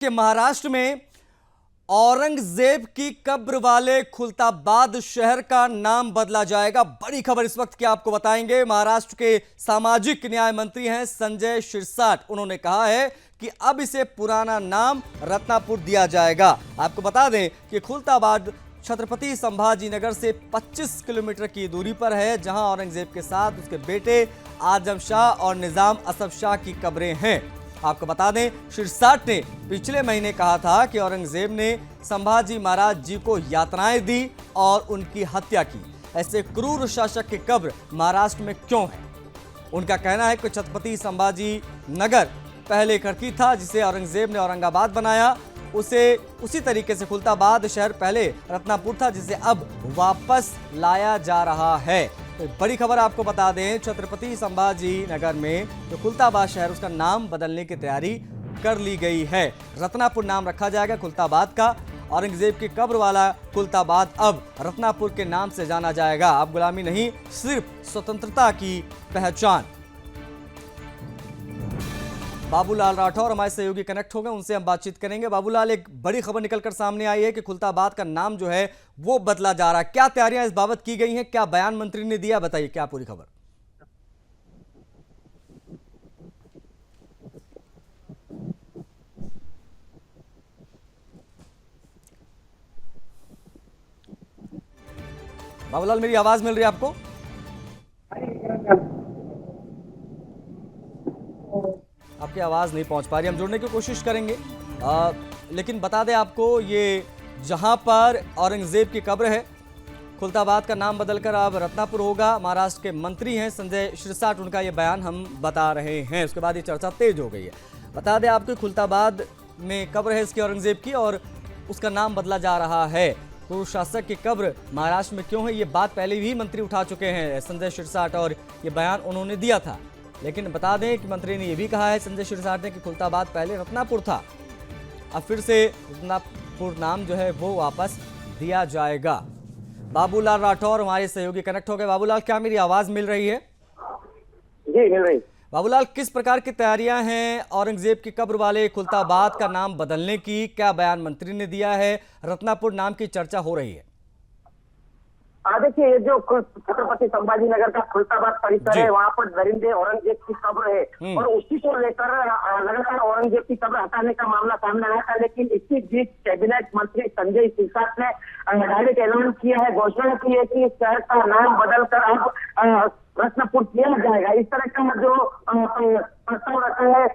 कि महाराष्ट्र में औरंगजेब की कब्र वाले खुलताबाद शहर का नाम बदला जाएगा। बड़ी खबर इस वक्त की आपको बताएंगे। महाराष्ट्र के सामाजिक न्याय मंत्री हैं संजय शिरसाट। उन्होंने कहा है कि अब इसे पुराना नाम रत्नापुर दिया जाएगा। आपको बता दें कि खुलताबाद छत्रपति संभाजी नगर से 25 किलोमीटर की दूरी पर है, जहां औरंगजेब के साथ उसके बेटे आजम शाह और निजाम असफ शाह की कब्रें हैं। आपको बता दें, शिरसाट ने पिछले महीने कहा था कि औरंगजेब ने संभाजी महाराज जी को यातनाएं दी और उनकी हत्या की। ऐसे क्रूर शासक की कब्र महाराष्ट्र में क्यों है? उनका कहना है कि छत्रपति संभाजी नगर पहले खड़की था, जिसे औरंगजेब ने औरंगाबाद बनाया। उसी तरीके से खुलताबाद शहर पहले रत्नापुर था, जिसे अब वापस लाया जा रहा है। तो बड़ी खबर आपको बता दें, छत्रपति संभाजी नगर में जो खुलताबाद शहर, उसका नाम बदलने की तैयारी कर ली गई है। रत्नापुर नाम रखा जाएगा खुलताबाद का। औरंगजेब की कब्र वाला खुलताबाद अब रत्नापुर के नाम से जाना जाएगा। अब गुलामी नहीं, सिर्फ स्वतंत्रता की पहचान। बाबूलाल राठौर हमारे सहयोगी कनेक्ट हो गए, उनसे हम बातचीत करेंगे। बाबूलाल, एक बड़ी खबर निकलकर सामने आई है कि खुलताबाद का नाम जो है वो बदला जा रहा है। क्या तैयारियां इस बाबत की गई हैं? क्या बयान मंत्री ने दिया? बताइए क्या पूरी खबर। बाबूलाल, मेरी आवाज मिल रही है आपको? आपकी आवाज़ नहीं पहुंच पा रही, हम जुड़ने की कोशिश करेंगे। लेकिन बता दें आपको, ये जहां पर औरंगजेब की कब्र है, खुलताबाद का नाम बदलकर अब रत्नापुर होगा। महाराष्ट्र के मंत्री हैं संजय शिरसाट, उनका ये बयान हम बता रहे हैं। उसके बाद ये चर्चा तेज हो गई है। बता दें आपको, खुलताबाद में कब्र है इसकी औरंगजेब की, और उसका नाम बदला जा रहा है। तो शासक की कब्र महाराष्ट्र में क्यों है, ये बात पहले भी मंत्री उठा चुके हैं संजय शिरसाट, और ये बयान उन्होंने दिया था। लेकिन बता दें कि मंत्री ने यह भी कहा है संजय शिरसाट ने कि खुलताबाद पहले रत्नापुर था, अब फिर से रत्नापुर नाम जो है वो वापस दिया जाएगा। बाबूलाल राठौर हमारे सहयोगी कनेक्ट हो गए। बाबूलाल, क्या मेरी आवाज मिल रही है? जी मिल रही। बाबूलाल, किस प्रकार की तैयारियां हैं औरंगजेब की कब्र वाले खुलताबाद का नाम बदलने की? क्या बयान मंत्री ने दिया है? रत्नापुर नाम की चर्चा हो रही है। देखिए, ये जो छत्रपति संभाजी नगर का खुलताबाद परिसर है, वहाँ पर दरिंदे औरंगजेब की कब्र है, और उसी को लेकर लगातार औरंगजेब की कब्र हटाने का मामला सामने आया था। लेकिन इसी बीच कैबिनेट मंत्री संजय शिरसाट ने डायरेक्ट ऐलान किया है, घोषणा की है कि इस शहर का नाम बदलकर अब रत्नापुर किया जाएगा। इस तरह का जो प्रस्ताव रखा है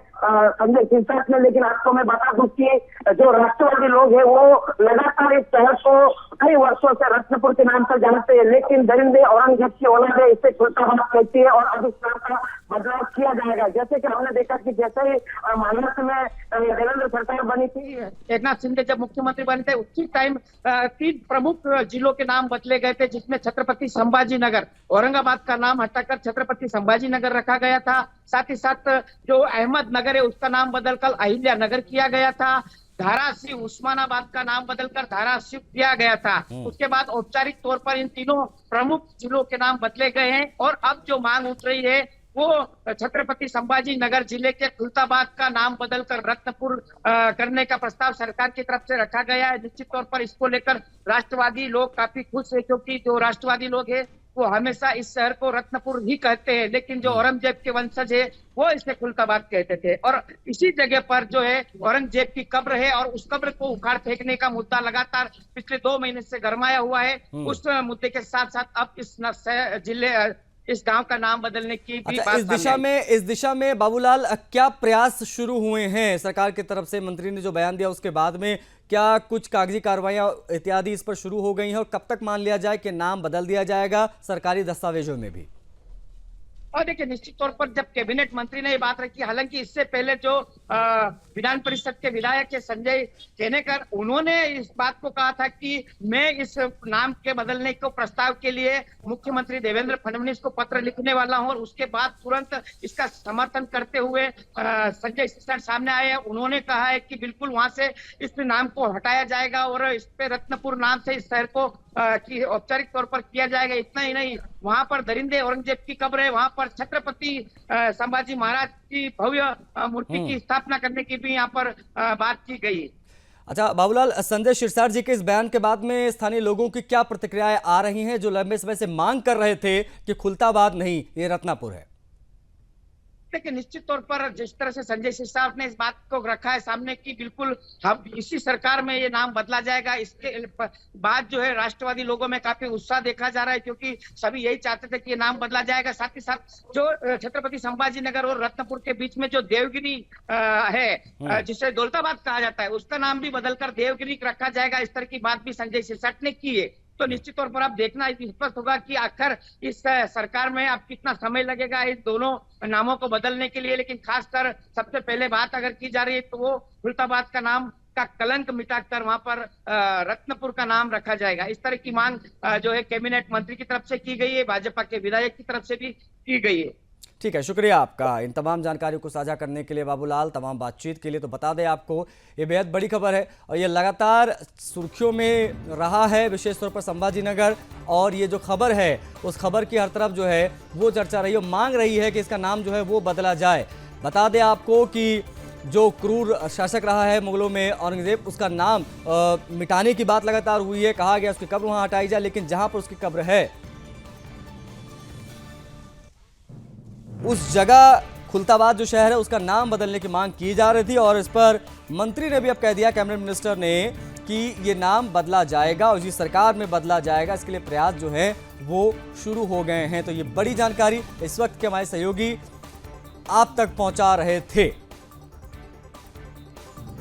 संजय शिरसाट ने। लेकिन आपको मैं बता दूं कि जो राष्ट्रवादी लोग हैं वो लगातार इस शहर को कई वर्षों से रत्नपुर के नाम से जानते हैं, लेकिन दरिंदे औरंगजेब की औलाद है, इसे खुलताबाद कहती है, और अब इस नाम का बदलाव किया जाएगा। जैसे कि हमने देखा कि जैसे ही महाराष्ट्र में देवेंद्र सरकार बनी थी, एकनाथ शिंदे जब मुख्यमंत्री बने थे, उसी टाइम 3 प्रमुख जिलों के नाम बदले गए थे, जिसमें छत्रपति संभाजी नगर, औरंगाबाद का नाम हटाकर छत्रपति संभाजी नगर रखा गया था। साथ ही साथ जो अहमदनगर है उसका नाम बदलकर अहिल्या नगर किया गया था। धाराशिव, उस्मानाबाद का नाम बदलकर धाराशिव किया गया था। उसके बाद औपचारिक तौर पर इन तीनों प्रमुख जिलों के नाम बदले गए हैं, और अब जो मांग उठ रही है वो छत्रपति संभाजी नगर जिले के खुलताबाद का नाम बदलकर रत्नपुर करने का प्रस्ताव सरकार की तरफ से रखा गया है। निश्चित तौर पर इसको लेकर राष्ट्रवादी लोग काफी खुश है, क्योंकि जो राष्ट्रवादी लोग है वो हमेशा इस शहर को रत्नपुर ही कहते हैं, लेकिन जो औरंगजेब के वंशज है वो इसे खुलताबाद कहते थे। और इसी जगह पर जो है औरंगजेब की कब्र है, और उस कब्र को उखाड़ फेंकने का मुद्दा लगातार पिछले 2 महीने से गरमाया हुआ है। उस मुद्दे के साथ साथ अब इस गांव का नाम बदलने की भी बात इस दिशा में बाबूलाल, क्या प्रयास शुरू हुए हैं सरकार की तरफ से? मंत्री ने जो बयान दिया उसके बाद में क्या कुछ कागजी कार्रवाइयां इत्यादि इस पर शुरू हो गई हैं, और कब तक मान लिया जाए कि नाम बदल दिया जाएगा सरकारी दस्तावेजों में भी? और देखिए, निश्चित तौर पर जब कैबिनेट मंत्री ने ये बात रखी, हालांकि इससे पहले जो विधान परिषद के विधायक है संजय केनेकर, उन्होंने इस बात को कहा था कि मैं इस नाम के बदलने को प्रस्ताव के लिए मुख्यमंत्री देवेंद्र फडणवीस को पत्र लिखने वाला हूं, और उसके बाद तुरंत इसका समर्थन करते हुए संजय शिरसाट सामने आए हैं। उन्होंने कहा है कि बिल्कुल वहां से इस नाम को हटाया जाएगा, और इस पे रत्नपुर नाम से इस शहर को औपचारिक तौर पर किया जाएगा। इतना ही नहीं, वहां पर दरिंदे औरंगजेब की कब्र है, वहां पर छत्रपति संभाजी महाराज की भव्य मूर्ति की स्थापना करने की भी यहाँ पर बात की गई है। अच्छा बाबूलाल, संजय सिरसाट जी के इस बयान के बाद में स्थानीय लोगों की क्या प्रतिक्रियाएं आ रही हैं, जो लंबे समय से मांग कर रहे थे कि खुलताबाद नहीं ये रत्नापुर है? देखिए, निश्चित तौर पर जिस तरह से संजय सिरसाट ने इस बात को रखा है सामने कि बिल्कुल हम इसी सरकार में ये नाम बदला जाएगा, इसके बाद जो है राष्ट्रवादी लोगों में काफी उत्साह देखा जा रहा है, क्योंकि सभी यही चाहते थे कि ये नाम बदला जाएगा। साथ ही साथ जो छत्रपति संभाजी नगर और रत्नपुर के बीच में जो देवगिरी है, जिसे दौलताबाद कहा जाता है, उसका नाम भी बदलकर देवगिरी रखा जाएगा। इस तरह की बात भी संजय सिरसाट ने की है। तो निश्चित तौर पर अब देखना स्पष्ट होगा कि आखिर इस सरकार में अब कितना समय लगेगा इन दोनों नामों को बदलने के लिए। लेकिन खासकर सबसे पहले बात अगर की जा रही है तो वो खुलताबाद का नाम का कलंक मिटाकर वहां पर रत्नपुर का नाम रखा जाएगा। इस तरह की मांग जो है कैबिनेट मंत्री की तरफ से की गई है, भाजपा के विधायक की तरफ से भी की गई है। ठीक है, शुक्रिया आपका इन तमाम जानकारियों को साझा करने के लिए बाबूलाल, तमाम बातचीत के लिए। तो बता दें आपको, ये बेहद बड़ी खबर है और ये लगातार सुर्खियों में रहा है, विशेष तौर पर संभाजी नगर। और ये जो खबर है उस खबर की हर तरफ जो है वो चर्चा रही है, मांग रही है कि इसका नाम जो है वो बदला जाए। बता दें आपको कि जो क्रूर शासक रहा है मुगलों में औरंगजेब, उसका नाम मिटाने की बात लगातार हुई है। कहा गया उसकी कब्र वहाँ हटाई जाए, लेकिन जहाँ पर उसकी कब्र है उस जगह खुलताबाद जो शहर है उसका नाम बदलने की मांग की जा रही थी। और इस पर मंत्री ने भी अब कह दिया, कैबिनेट मिनिस्टर ने, कि ये नाम बदला जाएगा और इस सरकार में बदला जाएगा। इसके लिए प्रयास जो है वो शुरू हो गए हैं। तो ये बड़ी जानकारी इस वक्त के हमारे सहयोगी आप तक पहुंचा रहे थे।